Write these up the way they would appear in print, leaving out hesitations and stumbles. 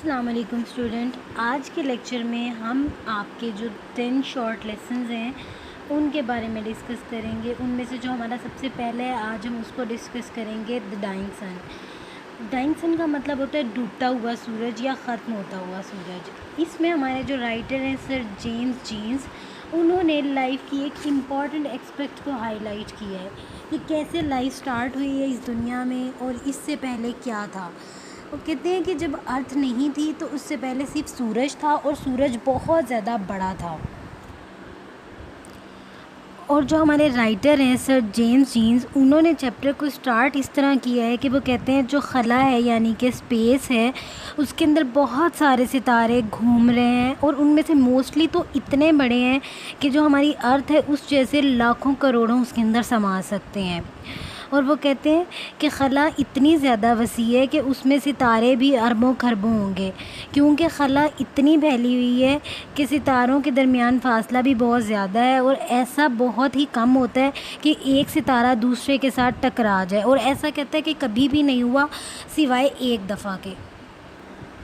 अस्सलाम वालेकुम स्टूडेंट। आज के लेक्चर में हम आपके जो 10 शॉर्ट लेसन्स हैं उनके बारे में डिस्कस करेंगे। उनमें से जो हमारा सबसे पहले है आज हम उसको डिस्कस करेंगे द डाइंग सन। डाइंग सन का मतलब होता है डूबता हुआ सूरज या ख़त्म होता हुआ सूरज। इसमें हमारे जो राइटर हैं सर जेम्स जीन्स, उन्होंने लाइफ की एक इम्पॉर्टेंट एस्पेक्ट को हाईलाइट किया है कि कैसे लाइफ स्टार्ट हुई है इस दुनिया में और इससे पहले क्या था। वो कहते हैं कि जब अर्थ नहीं थी तो उससे पहले सिर्फ सूरज था और सूरज बहुत ज़्यादा बड़ा था। और जो हमारे राइटर हैं सर जेम्स जीन्स, उन्होंने चैप्टर को स्टार्ट इस तरह किया है कि वो कहते हैं जो खला है यानी कि स्पेस है उसके अंदर बहुत सारे सितारे घूम रहे हैं और उनमें से मोस्टली तो इतने बड़े हैं कि जो हमारी अर्थ है उस जैसे लाखों करोड़ों उसके अंदर समा सकते हैं। और वो कहते हैं कि खला इतनी ज़्यादा वसी है कि उसमें सितारे भी अरबों खरबों होंगे, क्योंकि खला इतनी फैली हुई है कि सितारों के दरमियान फ़ासला भी बहुत ज़्यादा है और ऐसा बहुत ही कम होता है कि एक सितारा दूसरे के साथ टकरा जाए। और ऐसा कहता है कि कभी भी नहीं हुआ सिवाय एक दफ़ा के।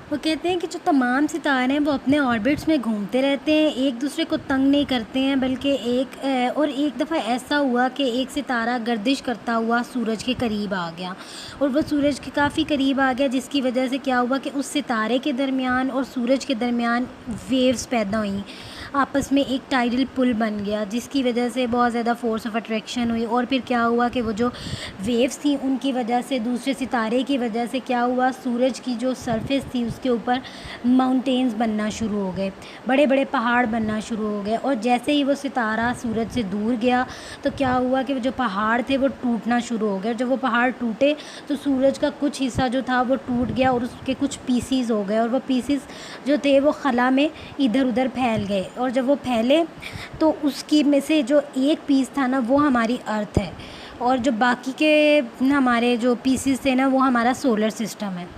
वो कहते हैं कि जो तमाम सितारे हैं वो अपने ऑर्बिट्स में घूमते रहते हैं, एक दूसरे को तंग नहीं करते हैं, बल्कि एक दफ़ा ऐसा हुआ कि एक सितारा गर्दिश करता हुआ सूरज के करीब आ गया और वो सूरज के काफ़ी करीब आ गया, जिसकी वजह से क्या हुआ कि उस सितारे के दरमियान और सूरज के दरमियान वेव्स पैदा हुई, आपस में एक टाइडल पुल बन गया, जिसकी वजह से बहुत ज़्यादा फोर्स ऑफ अट्रैक्शन हुई। और फिर क्या हुआ कि वो जो वेव्स थी उनकी वजह से, दूसरे सितारे की वजह से क्या हुआ, सूरज की जो सरफेस थी उसके ऊपर माउंटेन्स बनना शुरू हो गए, बड़े बड़े पहाड़ बनना शुरू हो गए। और जैसे ही वो सितारा सूरज से दूर गया तो क्या हुआ कि वो जो पहाड़ थे वो टूटना शुरू हो गए। जब वो पहाड़ टूटे तो सूरज का कुछ हिस्सा जो था वो टूट गया और उसके कुछ पीसीस हो गए और वो पीसीस जो थे वो खला में इधर उधर फैल गए। और जब वो फैले तो उसकी में से जो एक पीस था ना वो हमारी अर्थ है और जो बाकी के हमारे जो पीसीस थे ना वो हमारा सोलर सिस्टम है।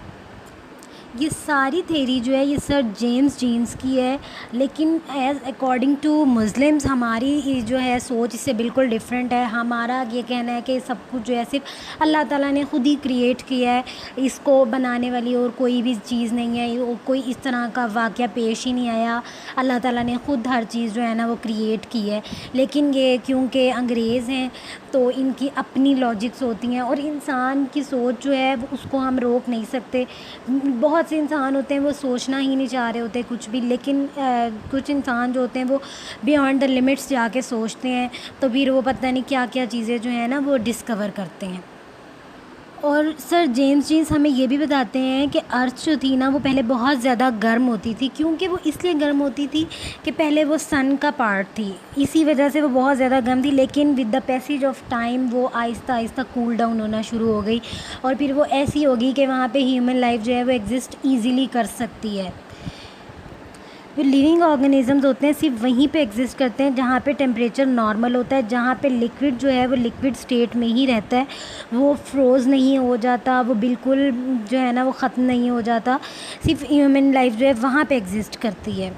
ये सारी थेरी जो है ये सर जेम्स जीन्स की है, लेकिन एज़ अकॉर्डिंग टू मुस्लिम्स हमारी जो है सोच इससे बिल्कुल डिफरेंट है। हमारा ये कहना है कि सब कुछ जो है सिर्फ अल्लाह ताला ने ख़ुद ही क्रिएट किया है, इसको बनाने वाली और कोई भी चीज़ नहीं है, और कोई इस तरह का वाक़या पेश ही नहीं आया। अल्लाह ताला ने ख़ुद हर चीज़ जो है ना वो क्रिएट की है। लेकिन ये क्योंकि अंग्रेज़ हैं तो इनकी अपनी लॉजिक्स होती हैं और इंसान की सोच जो है उसको हम रोक नहीं सकते। बहुत से इंसान होते हैं वो सोचना ही नहीं चाह रहे होते कुछ भी, लेकिन कुछ इंसान जो होते हैं वो बियॉन्ड द लिमिट्स जाके सोचते हैं, तो फिर वो पता नहीं क्या क्या चीज़ें जो है ना वो डिस्कवर करते हैं। और सर जेम्स जीन्स हमें ये भी बताते हैं कि अर्थ जो थी ना वो पहले बहुत ज़्यादा गर्म होती थी, क्योंकि वो इसलिए गर्म होती थी कि पहले वो सन का पार्ट थी, इसी वजह से वो बहुत ज़्यादा गर्म थी। लेकिन with the passage of time वो आहिस्ता आहिस्ता कूल डाउन होना शुरू हो गई और फिर वो ऐसी होगी कि वहाँ पे ह्यूमन लाइफ जो है वो एग्जिस्ट ईज़िली कर सकती है। जो लिविंग ऑर्गेनिज़म्स होते हैं सिर्फ वहीं पे एग्जिस्ट करते हैं जहाँ पे टेम्परेचर नॉर्मल होता है, जहाँ पे लिक्विड जो है वो लिक्विड स्टेट में ही रहता है, वो फ्रोज़ नहीं हो जाता, वो बिल्कुल जो है ना वो ख़त्म नहीं हो जाता। सिर्फ ह्यूमन लाइफ जो है वहाँ पे एग्जिस्ट करती है।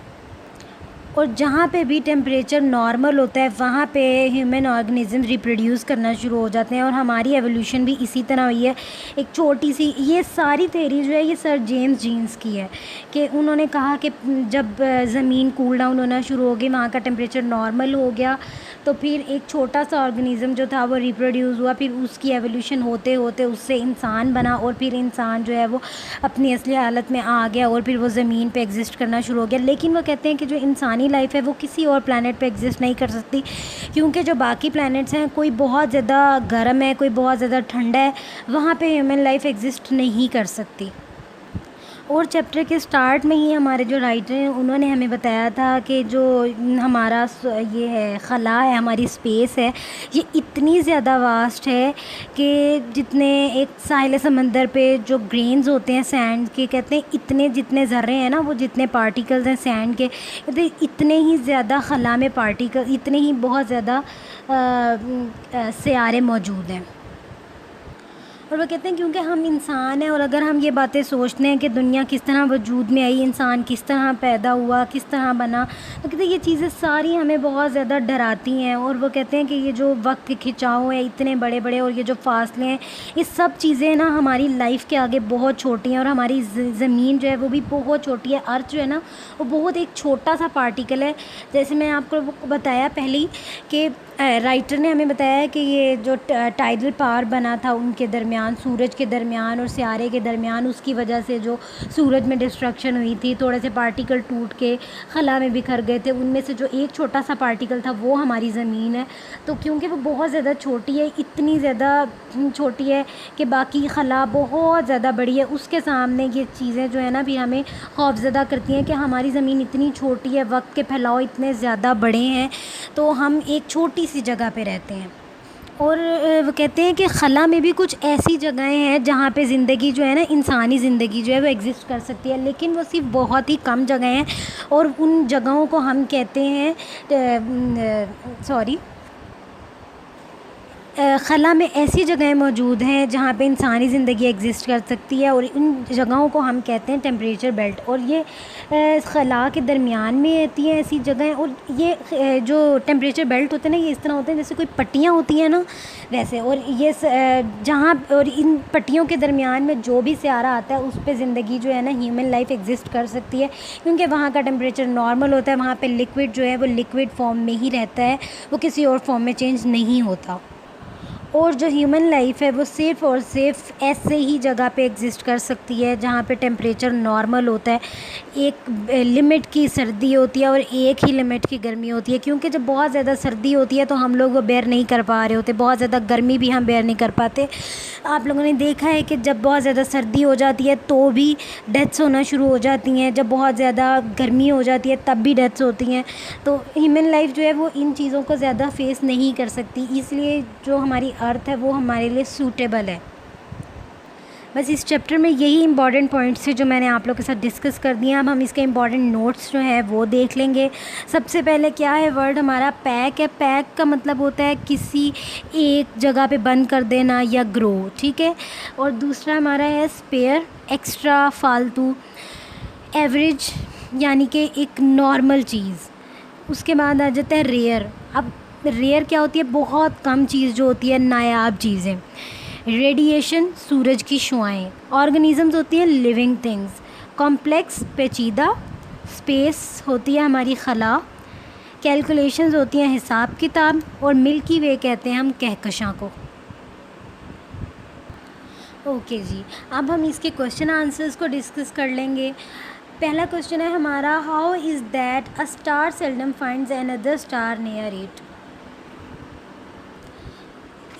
और जहाँ पे भी टेम्परेचर नॉर्मल होता है वहाँ पे ह्यूमन ऑर्गेनिज़म रिप्रोड्यूस करना शुरू हो जाते हैं और हमारी एवोल्यूशन भी इसी तरह हुई है। एक छोटी सी ये सारी थ्योरी जो है ये सर जेम्स जीन्स की है कि उन्होंने कहा कि जब ज़मीन कूल डाउन होना शुरू हो गई, वहाँ का टेम्परेचर नॉर्मल हो गया, तो फिर एक छोटा सा ऑर्गेनिज़म जो था वो रिप्रोड्यूस हुआ, फिर उसकी एवोल्यूशन होते होते उससे इंसान बना और फिर इंसान जो है वो अपनी असली हालत में आ गया और फिर वो ज़मीन पे एग्जिस्ट करना शुरू हो गया। लेकिन वो कहते हैं कि जो इंसानी लाइफ है वो किसी और प्लैनेट पे एग्जिस्ट नहीं कर सकती, क्योंकि जो बाकी प्लैनेट्स हैं कोई बहुत ज़्यादा गर्म है, कोई बहुत ज़्यादा ठंडा है, वहाँ पे ह्यूमन लाइफ एग्जिस्ट नहीं कर सकती। और चैप्टर के स्टार्ट में ही हमारे जो राइटर हैं उन्होंने हमें बताया था कि जो हमारा ये है खला है, हमारी स्पेस है, ये इतनी ज़्यादा वास्ट है कि जितने एक साहिल समंदर पे जो ग्रेन्स होते हैं सैंड के, कहते हैं इतने जितने ज़र्रे हैं ना वो जितने पार्टिकल्स हैं सैंड के, कहते हैं इतने ही ज़्यादा खला में पार्टिकल, इतने ही बहुत ज़्यादा सियारे मौजूद हैं। और वो कहते हैं क्योंकि हम इंसान हैं और अगर हम ये बातें सोचते हैं कि दुनिया किस तरह वजूद में आई, इंसान किस तरह पैदा हुआ, किस तरह बना, तो कहते हैं ये चीज़ें सारी हमें बहुत ज़्यादा डराती हैं। और वो कहते हैं कि ये जो वक्त के खिंचाव है इतने बड़े बड़े और ये जो फासले हैं, ये सब चीज़ें ना हमारी लाइफ के आगे बहुत छोटी हैं। और हमारी ज़मीन जो है वो भी बहुत छोटी है, अर्थ जो है ना वो बहुत एक छोटा सा पार्टिकल है। जैसे मैं आपको बताया पहले ही कि राइटर ने हमें बताया है कि ये जो टाइडल पावर बना था उनके दरमियान, सूरज के दरमियान और सियारे के दरमियान, उसकी वजह से जो सूरज में डिस्ट्रक्शन हुई थी, थोड़े से पार्टिकल टूट के खला में बिखर गए थे, उनमें से जो एक छोटा सा पार्टिकल था वो हमारी ज़मीन है। तो क्योंकि वो बहुत ज़्यादा छोटी है, इतनी ज़्यादा छोटी है कि बाकी खला बहुत ज़्यादा बड़ी है, उसके सामने ये चीज़ें जो है ना भी हमें खौफज़दा करती हैं कि हमारी ज़मीन इतनी छोटी है, वक्त के फैलाव इतने ज़्यादा बड़े हैं, तो हम एक छोटी सी जगह पे रहते हैं। और वो कहते हैं कि खला में भी कुछ ऐसी जगहें हैं जहाँ पे ज़िंदगी जो है ना, इंसानी ज़िंदगी जो है वो एग्ज़िस्ट कर सकती है, लेकिन वो सिर्फ बहुत ही कम जगह हैं। और उन जगहों को हम कहते हैं खला में ऐसी जगहें मौजूद हैं जहाँ पे इंसानी ज़िंदगी एग्ज़िस्ट कर सकती है, और इन जगहों को हम कहते हैं टेम्परेचर बेल्ट। और ये खला के दरमियान में रहती हैं ऐसी जगहें। और ये जो टेम्परेचर बेल्ट होते हैं ना, ये इस तरह होते हैं जैसे कोई पट्टियाँ होती हैं ना वैसे। और ये जहाँ और इन पट्टियों के दरमियान में जो भी सियारा आता है उस पर ज़िंदगी जो है ना, ह्यूमन लाइफ एग्ज़िस्ट कर सकती है, क्योंकि वहाँ का टेम्परेचर नॉर्मल होता है, वहाँ पर लिक्विड जो है वो लिक्विड फॉर्म में ही रहता है, वो किसी और फॉर्म में चेंज नहीं होता। और जो ह्यूमन लाइफ है वो सिर्फ़ और सिर्फ ऐसे ही जगह पे एग्ज़िस्ट कर सकती है जहाँ पे टेम्परेचर नॉर्मल होता है, एक लिमिट की सर्दी होती है और एक ही लिमिट की गर्मी होती है। क्योंकि जब बहुत ज़्यादा सर्दी होती है तो हम लोग वो बेयर नहीं कर पा रहे होते, बहुत ज़्यादा गर्मी भी हम बेयर नहीं कर पाते। आप लोगों ने देखा है कि जब बहुत ज़्यादा सर्दी हो जाती है तो भी डेथ्स होना शुरू हो जाती हैं, जब बहुत ज़्यादा गर्मी हो जाती है तब भी डेथ्स होती हैं। तो ह्यूमन लाइफ जो है वो इन चीज़ों को ज़्यादा फेस नहीं कर सकती, इसलिए जो हमारी अर्थ है वो हमारे लिए सूटेबल है। बस इस चैप्टर में यही इंपॉर्टेंट पॉइंट्स थे जो मैंने आप लोगों के साथ डिस्कस कर दिए। अब हम इसके इंपॉर्टेंट नोट्स जो है वो देख लेंगे। सबसे पहले क्या है, वर्ड हमारा पैक है। पैक का मतलब होता है किसी एक जगह पे बंद कर देना या ग्रो, ठीक है। और दूसरा हमारा है स्पेयर, एक्स्ट्रा, फालतू। एवरेज यानी कि एक नॉर्मल चीज़। उसके बाद आ जाता है रेयर। अब रेयर क्या होती है, बहुत कम चीज़ जो होती है, नायाब चीज़ें। रेडिएशन, सूरज की शुआएं। ऑर्गेनिजम्स होती हैं लिविंग थिंग्स। कॉम्प्लेक्स, पेचीदा। स्पेस होती है हमारी खला। कैलकुलेशंस होती हैं हिसाब किताब। और मिल्की वे कहते हैं हम कहकशां को। ओके जी, अब हम इसके क्वेश्चन आंसर्स को डिस्कस कर लेंगे। पहला क्वेश्चन है हमारा, how is that a star seldom finds another star near it.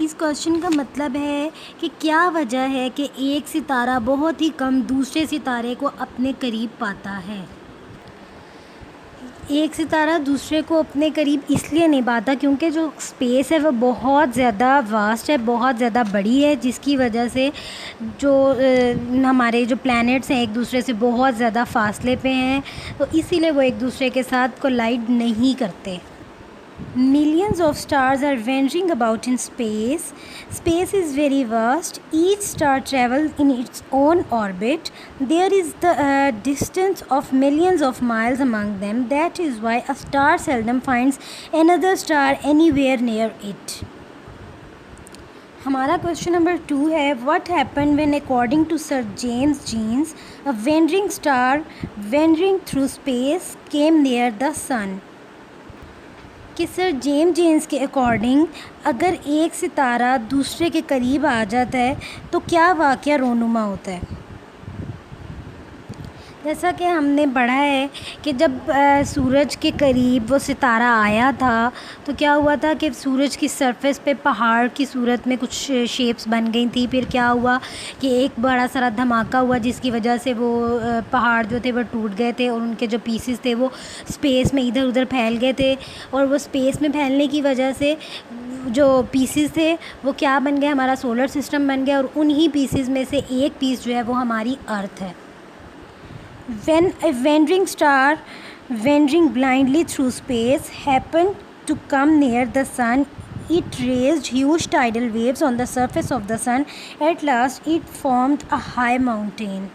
इस क्वेश्चन का मतलब है कि क्या वजह है कि एक सितारा बहुत ही कम दूसरे सितारे को अपने करीब पाता है। एक सितारा दूसरे को अपने करीब इसलिए नहीं पाता क्योंकि जो स्पेस है वो बहुत ज़्यादा वास्ट है, बहुत ज़्यादा बड़ी है, जिसकी वजह से जो हमारे जो प्लैनेट्स हैं एक दूसरे से बहुत ज़्यादा फासले पे हैं, तो इसीलिए वो एक दूसरे के साथ कोलाइड नहीं करते। Millions of stars are wandering about in space. Space is very vast. Each star travels in its own orbit. There is the distance of millions of miles among them. That is why a star seldom finds another star anywhere near it. हमारा question number 2 है, What happened when according to Sir James Jeans, a wandering star wandering through space came near the sun? कि sir James jeans के according अगर एक सितारा दूसरे के करीब आ जाता है तो क्या वाक़या रोनुमा होता है। जैसा कि हमने पढ़ा है कि जब सूरज के करीब वो सितारा आया था तो क्या हुआ था कि सूरज की सरफेस पे पहाड़ की सूरत में कुछ शेप्स बन गई थी। फिर क्या हुआ कि एक बड़ा सारा धमाका हुआ जिसकी वजह से वो पहाड़ जो थे वो टूट गए थे और उनके जो पीसेस थे वो स्पेस में इधर उधर फैल गए थे। और वो स्पेस में फैलने की वजह से जो पीसेस थे वो क्या बन गए, हमारा सोलर सिस्टम बन गया। और उन्हीं पीसेस में से एक पीस जो है वो हमारी अर्थ है। When a wandering star wandering blindly through space happened to come near the sun, it raised huge tidal waves on the surface of the sun. At last, it formed a high mountain.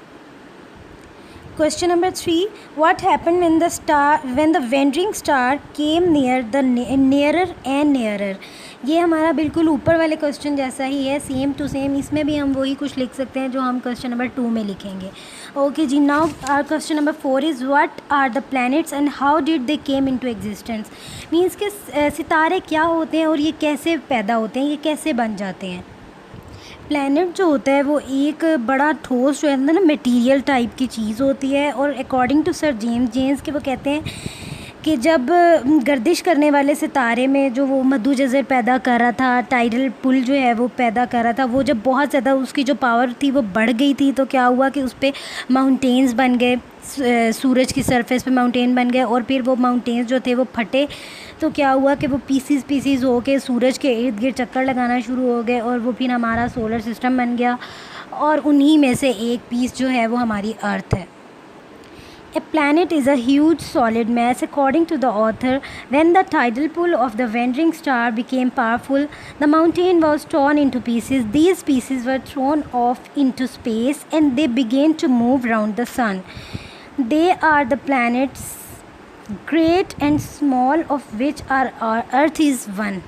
Question number 3. What happened when the wandering star came nearer and nearer? ये हमारा बिल्कुल ऊपर वाले question जैसा ही है, same to same. इसमें भी हम वही कुछ लिख सकते हैं जो हम क्वेश्चन नंबर 2 में लिखेंगे. Okay ji. Now our question number 4 is what are the planets and how did they came into existence. Means के सितारे क्या होते हैं और ये कैसे पैदा होते हैं, ये कैसे बन जाते हैं. प्लैनेट जो होता है वो एक बड़ा ठोस जो है ना मटेरियल टाइप की चीज़ होती है. और अकॉर्डिंग टू सर जेम्स के वो कहते हैं कि जब गर्दिश करने वाले सितारे में जो वो मद्दू जज़र पैदा कर रहा था, टाइडल पुल जो है वो पैदा कर रहा था, वो जब बहुत ज़्यादा उसकी जो पावर थी वो बढ़ गई थी तो क्या हुआ कि उस पर माउंटेन्स बन गए, सूरज की सरफेस पे माउंटेन बन गए. और फिर वो माउंटेन्स जो थे वो फटे तो क्या हुआ कि वो पीसीज हो के सूरज के इर्द गिर्द चक्कर लगाना शुरू हो गए और वो फिर हमारा सोलर सिस्टम बन गया. और उन्हीं में से एक पीस जो है वो हमारी अर्थ है. A planet is a huge solid mass. According to the author, when the tidal pull of the wandering star became powerful, the mountain was torn into pieces. These pieces were thrown off into space and they began to move around the sun. They are the planets, great and small, of which our Earth is one.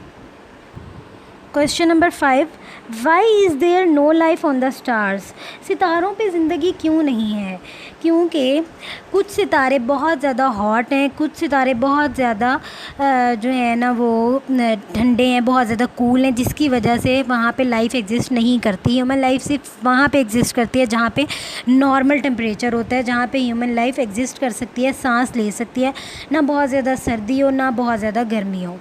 Question number 5. Why is there no life on the stars? सितारों पे ज़िंदगी क्यों नहीं है? क्योंकि कुछ सितारे बहुत ज़्यादा हॉट हैं, कुछ सितारे बहुत ज़्यादा जो है ना वो ठंडे हैं, बहुत ज़्यादा कूल हैं, जिसकी वजह से वहाँ पे लाइफ एग्जिस्ट नहीं करती. ह्यूमन लाइफ सिर्फ वहाँ पे एग्जिस्ट करती है जहाँ पे नॉर्मल टेम्परेचर होता है, जहाँ पे ह्यूमन लाइफ एग्जिस्ट कर सकती है, सांस ले सकती है, ना बहुत ज़्यादा सर्दी हो ना बहुत ज़्यादा गर्मी हो.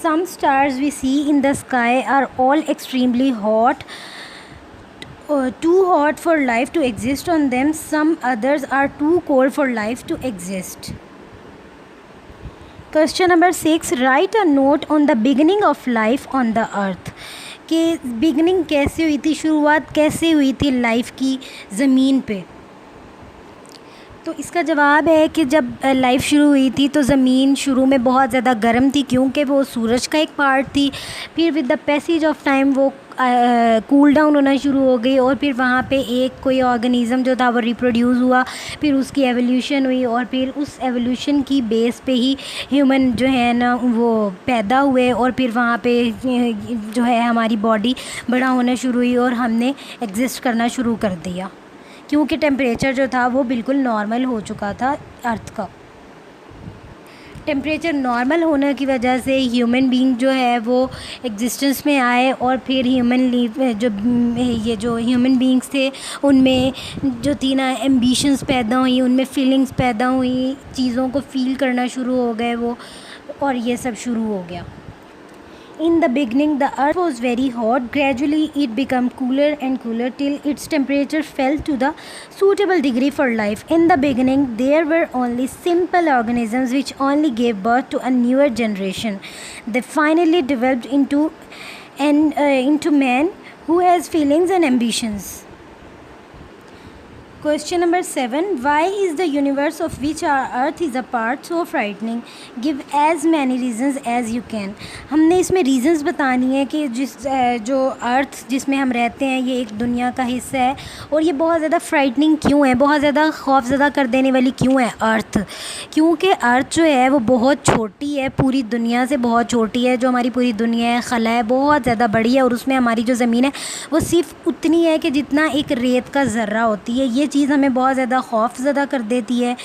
Some stars we see in the sky are all extremely hot, too hot for life to exist on them. Some others are too cold for life to exist. Question number 6. Write a note on the beginning of life on the earth. कि beginning कैसे हुई थी, शुरुआत कैसे हुई थी life की ज़मीन पे. तो इसका जवाब है कि जब लाइफ शुरू हुई थी तो ज़मीन शुरू में बहुत ज़्यादा गर्म थी क्योंकि वो सूरज का एक पार्ट थी. फिर with the passage of time वो कूल डाउन होना शुरू हो गई और फिर वहाँ पे एक कोई ऑर्गेनिज़म जो था वो रिप्रोड्यूस हुआ, फिर उसकी एवोल्यूशन हुई और फिर उस एवोल्यूशन की बेस पे ही ह्यूमन जो है ना वो पैदा हुए और फिर वहाँ पे जो है हमारी बॉडी बड़ा होना शुरू हुई और हमने एग्जिस्ट करना शुरू कर दिया क्योंकि टेम्परेचर जो था वो बिल्कुल नॉर्मल हो चुका था. अर्थ का टेम्परेचर नॉर्मल होने की वजह से ह्यूमन बीइंग जो है वो एग्जिस्टेंस में आए और फिर जो ह्यूमन बीइंग्स थे उनमें जो थी ना एम्बिशंस पैदा हुई, उनमें फीलिंग्स पैदा हुई, चीज़ों को फील करना शुरू हो गए वो, और ये सब शुरू हो गया. In the beginning, the earth was very hot. Gradually, it became cooler and cooler till its temperature fell to the suitable degree for life. In the beginning, there were only simple organisms which only gave birth to a newer generation. They finally developed into man who has feelings and ambitions. Question number 7. Why is the universe of which our earth is a part so frightening? Give as many reasons as you can. हमने इसमें reasons बतानी है कि जो अर्थ जिसमें हम रहते हैं ये एक दुनिया का हिस्सा है और ये बहुत ज़्यादा फ्राइटनिंग क्यों है, बहुत ज़्यादा खौफज़दा कर देने वाली क्यों है अर्थ. क्योंकि अर्थ जो है वो बहुत छोटी है, पूरी दुनिया से बहुत छोटी है. जो हमारी पूरी दुनिया है, खला है, बहुत ज़्यादा बड़ी है और उसमें हमारी जो ज़मीन है वो सिर्फ उतनी है कि जितना एक रेत का ज़र्रा होती है. ये चीज़ हमें बहुत ज़्यादा खौफज़दा कर देती है.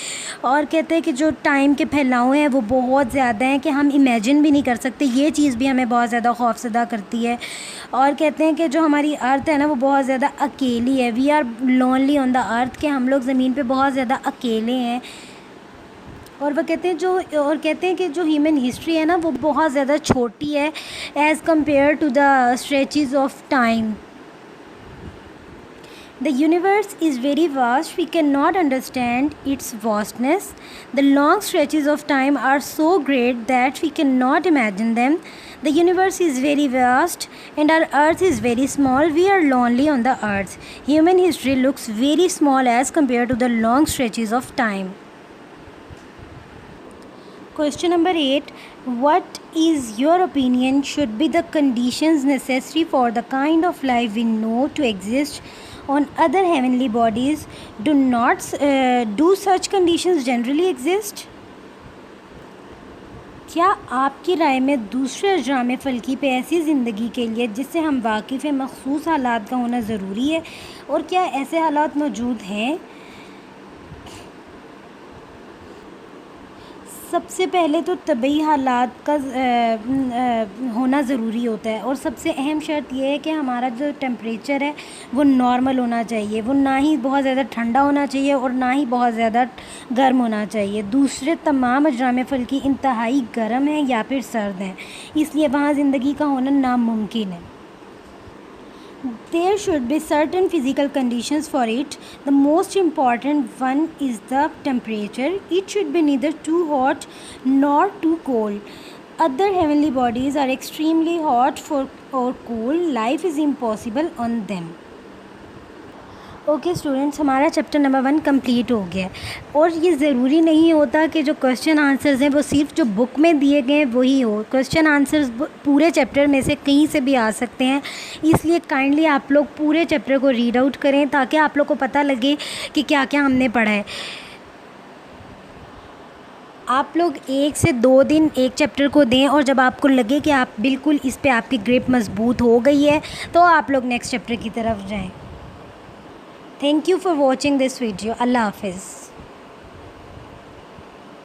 और कहते हैं कि जो टाइम के फैलाव हैं वो बहुत ज़्यादा हैं कि हम इमेजिन भी नहीं कर सकते. ये चीज़ भी हमें बहुत ज़्यादा खौफज़दा करती है. और कहते हैं कि जो हमारी अर्थ है ना वो बहुत ज़्यादा अकेली है. We are lonely on the earth, कि हम लोग ज़मीन पे बहुत ज़्यादा अकेले हैं. और वह कहते हैं कि जो ह्यूमन हिस्ट्री है ना वो बहुत ज़्यादा छोटी है as compare to the stretches of time. The universe is very vast. We cannot understand its vastness. The long stretches of time are so great that we cannot imagine them. The universe is very vast and our earth is very small. We are lonely on the earth. Human history looks very small as compared to the long stretches of time. Question number 8. What is your opinion should be the conditions necessary for the kind of life we know to exist on other heavenly bodies? Do such conditions generally exist? क्या आपकी राय में दूसरे अजराम फ़ल्की पे ऐसी ज़िंदगी के लिए जिससे हम वाकिफ़ हैं मख़सूस हालात का होना ज़रूरी है, और क्या ऐसे हालात मौजूद हैं? सबसे पहले तो तबई हालात का होना ज़रूरी होता है, और सबसे अहम शर्त यह है कि हमारा जो टेम्परेचर है वो नॉर्मल होना चाहिए। वो ना ही बहुत ज़्यादा ठंडा होना चाहिए और ना ही बहुत ज़्यादा गर्म होना चाहिए। दूसरे तमाम अजराम फ़ल्की इंतहाई गर्म हैं या फिर सर्द हैं, इसलिए वहाँ ज़िंदगी का होना नामुमकिन है। There should be certain physical conditions for it. The most important one is the temperature. It should be neither too hot nor too cold. Other heavenly bodies are extremely hot or cold. Life is impossible on them. Okay students, हमारा chapter number 1 complete हो गया है। और ये ज़रूरी नहीं होता कि जो क्वेश्चन आंसर्स हैं वो सिर्फ जो बुक में दिए गए हैं वही हो। क्वेश्चन आंसर्स पूरे चैप्टर में से कहीं से भी आ सकते हैं, इसलिए काइंडली आप लोग पूरे चैप्टर को रीड आउट करें ताकि आप लोग को पता लगे कि क्या क्या हमने पढ़ा है। आप लोग 1 से 2 दिन एक चैप्टर को दें, और जब आपको लगे कि आप बिल्कुल इस पे आपकी ग्रिप मजबूत हो गई है तो आप लोग नेक्स्ट चैप्टर की तरफ जाएँ। Thank you for watching this video. Allah Hafiz.